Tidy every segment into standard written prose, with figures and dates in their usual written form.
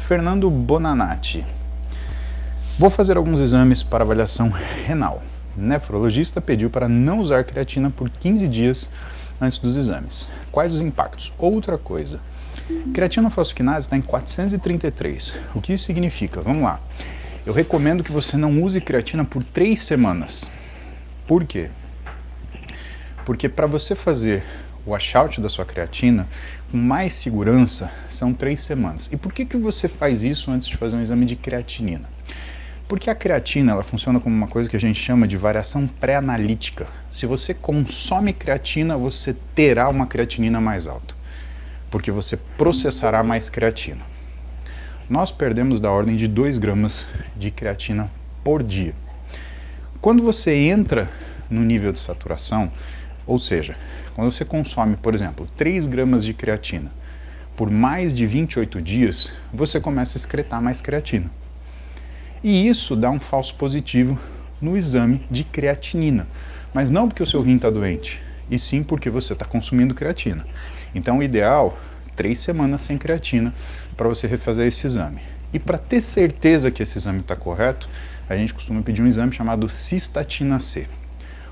Fernando Bonanati. Vou fazer alguns exames para avaliação renal. Nefrologista pediu para não usar creatina por 15 dias antes dos exames. Quais os impactos? Outra coisa. Creatina fosfoquinase está em 433. O que isso significa? Vamos lá. Eu recomendo que você não use creatina por 3 semanas. Por quê? Porque para você fazer o washout da sua creatina com mais segurança são 3 semanas. E por que você faz isso antes de fazer um exame de creatinina? Porque a creatina ela funciona como uma coisa que a gente chama de variação pré-analítica. Se você consome creatina, você terá uma creatinina mais alta, porque você processará mais creatina. Nós perdemos da ordem de 2 gramas de creatina por dia. Quando você entra no nível de saturação, ou seja, quando você consome, por exemplo, 3 gramas de creatina por mais de 28 dias, você começa a excretar mais creatina. E isso dá um falso positivo no exame de creatinina, mas não porque o seu rim está doente, e sim porque você está consumindo creatina. Então o ideal, 3 semanas sem creatina para você refazer esse exame. E para ter certeza que esse exame está correto, a gente costuma pedir um exame chamado cistatina C.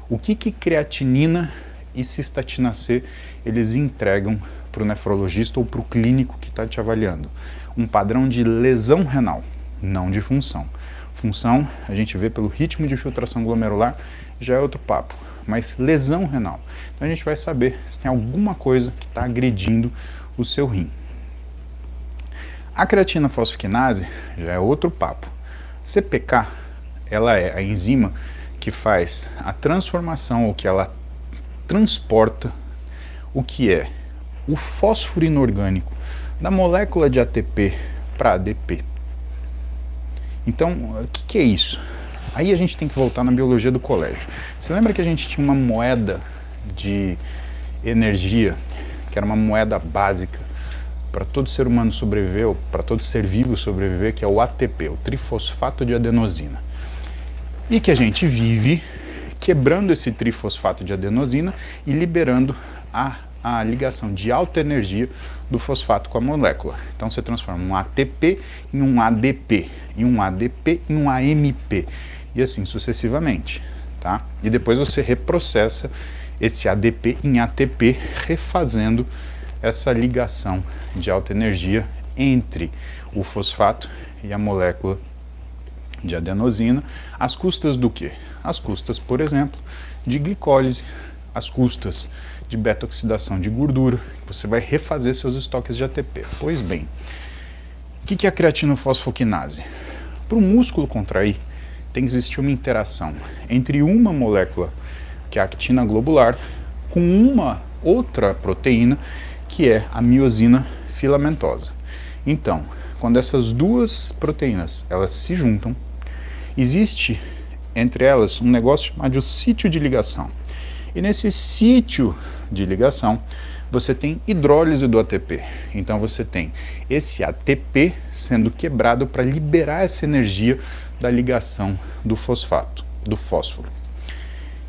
O que creatinina e cistatina C eles entregam para o nefrologista ou para o clínico que está te avaliando? Um padrão de lesão renal, não de função. Função, a gente vê pelo ritmo de filtração glomerular, já é outro papo. Mas lesão renal, então a gente vai saber se tem alguma coisa que está agredindo o seu rim. A creatina fosfoquinase já é outro papo. CPK, ela é a enzima que faz a transformação, ou que ela transporta o que é o fósforo inorgânico da molécula de ATP para ADP. Então, o que é isso? Aí a gente tem que voltar na biologia do colégio. Você lembra que a gente tinha uma moeda de energia, que era uma moeda básica para todo ser humano sobreviver, ou para todo ser vivo sobreviver, que é o ATP, o trifosfato de adenosina. E que a gente vive quebrando esse trifosfato de adenosina e liberando a ligação de alta energia do fosfato com a molécula. Então você transforma um ATP em um ADP, e um ADP em um AMP, e assim sucessivamente, tá? E depois você reprocessa esse ADP em ATP, refazendo essa ligação de alta energia entre o fosfato e a molécula de adenosina, às custas do quê? Às custas, por exemplo, de glicólise, às custas de beta-oxidação de gordura, você vai refazer seus estoques de ATP. Pois bem, o que é a creatinofosfoquinase? Para o músculo contrair, tem que existir uma interação entre uma molécula, que é a actina globular, com uma outra proteína, que é a miosina filamentosa. Então, quando essas duas proteínas elas se juntam, existe entre elas um negócio chamado sítio de ligação. E nesse sítio de ligação, você tem hidrólise do ATP. Então você tem esse ATP sendo quebrado para liberar essa energia da ligação do fosfato, do fósforo.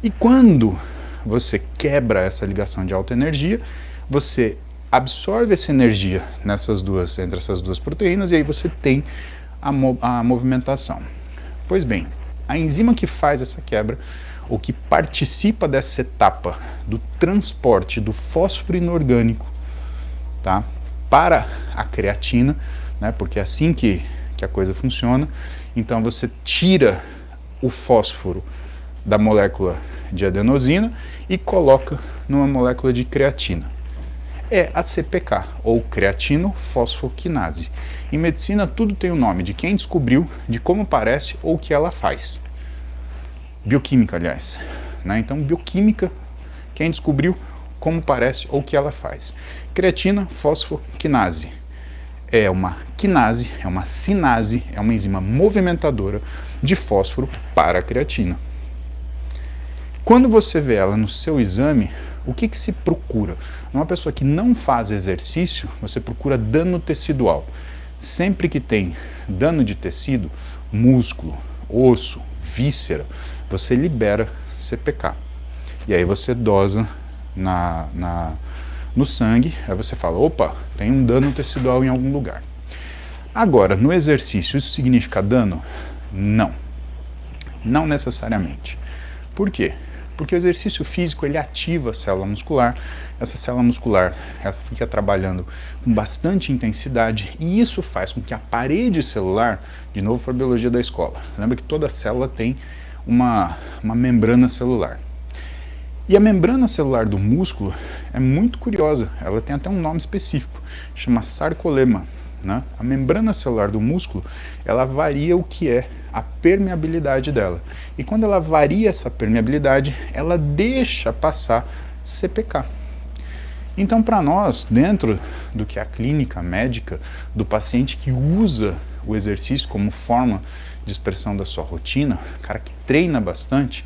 E quando você quebra essa ligação de alta energia, você absorve essa energia entre essas duas proteínas, e aí você tem a movimentação. Pois bem, a enzima que faz essa quebra, ou que participa dessa etapa do transporte do fósforo inorgânico, tá, para a creatina, né, porque é assim que a coisa funciona. Então você tira o fósforo da molécula de adenosina e coloca numa molécula de creatina. É a CPK, ou creatinofosfoquinase. Em medicina tudo tem o nome de quem descobriu, de como parece ou o que ela faz. Bioquímica, aliás, né? Então, bioquímica, quem descobriu, como parece ou o que ela faz. Creatina fosfoquinase é uma quinase, é uma sinase, é uma enzima movimentadora de fósforo para a creatina. Quando você vê ela no seu exame, o que se procura? Numa pessoa que não faz exercício, você procura dano tecidual. Sempre que tem dano de tecido, músculo, osso, víscera, você libera CPK. E aí você dosa no sangue, aí você fala, opa, tem um dano tecidual em algum lugar. Agora, no exercício, isso significa dano? Não. Não necessariamente. Por quê? Porque o exercício físico ele ativa a célula muscular, essa célula muscular ela fica trabalhando com bastante intensidade e isso faz com que a parede celular, de novo para a biologia da escola, lembra que toda célula tem uma membrana celular. E a membrana celular do músculo é muito curiosa, ela tem até um nome específico, chama sarcolema. Né? A membrana celular do músculo, ela varia o que é a permeabilidade dela. E quando ela varia essa permeabilidade, ela deixa passar CPK. Então, para nós, dentro do que é a clínica médica do paciente que usa o exercício como forma de expressão da sua rotina, cara que treina bastante,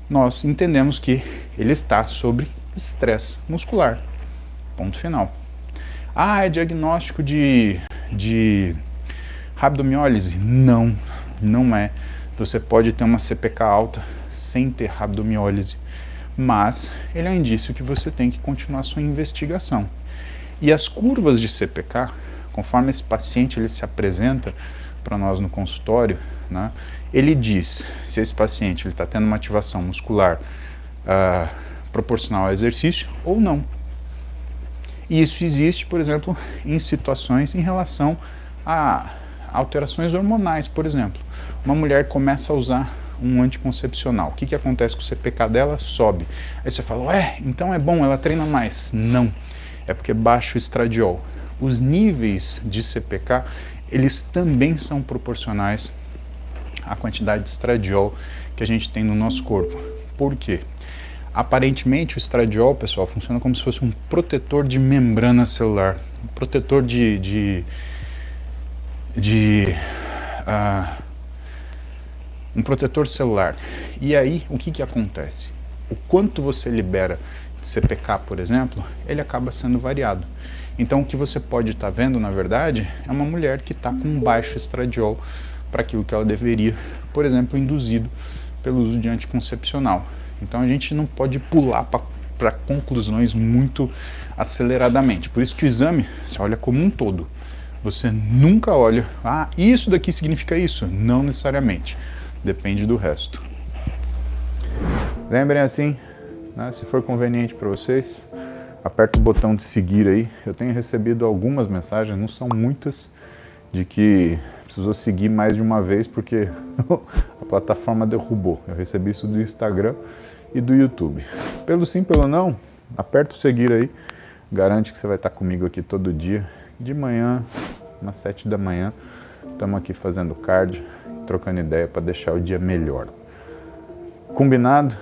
nós entendemos que ele está sob estresse muscular. Ponto final. Ah, é diagnóstico de rabdomiólise? Não, não é. Você pode ter uma CPK alta sem ter rabdomiólise, mas ele é um indício que você tem que continuar sua investigação. E as curvas de CPK, conforme esse paciente ele se apresenta para nós no consultório, né, ele diz se esse paciente está tendo uma ativação muscular proporcional ao exercício ou não. E isso existe, por exemplo, em situações em relação a alterações hormonais, por exemplo. Uma mulher começa a usar um anticoncepcional. O que acontece com o CPK dela? Sobe. Aí você fala, ué, então é bom, ela treina mais. Não, é porque baixa o estradiol. Os níveis de CPK, eles também são proporcionais à quantidade de estradiol que a gente tem no nosso corpo. Por quê? Aparentemente o estradiol, pessoal, funciona como se fosse um protetor de membrana celular, um protetor um protetor celular. E aí, o que acontece? O quanto você libera de CPK, por exemplo, ele acaba sendo variado. Então, o que você pode estar vendo, na verdade, é uma mulher que está com um baixo estradiol para aquilo que ela deveria, por exemplo, induzido pelo uso de anticoncepcional. Então a gente não pode pular para conclusões muito aceleradamente. Por isso que o exame, você olha como um todo. Você nunca olha, isso daqui significa isso. Não necessariamente. Depende do resto. Lembrem assim, né, se for conveniente para vocês, aperta o botão de seguir aí. Eu tenho recebido algumas mensagens, não são muitas, de que precisou seguir mais de uma vez porque a plataforma derrubou. Eu recebi isso do Instagram e do YouTube. Pelo sim, pelo não, aperta o seguir aí, garante que você vai estar comigo aqui todo dia, de manhã, umas 7 da manhã, estamos aqui fazendo cardio, trocando ideia para deixar o dia melhor. Combinado?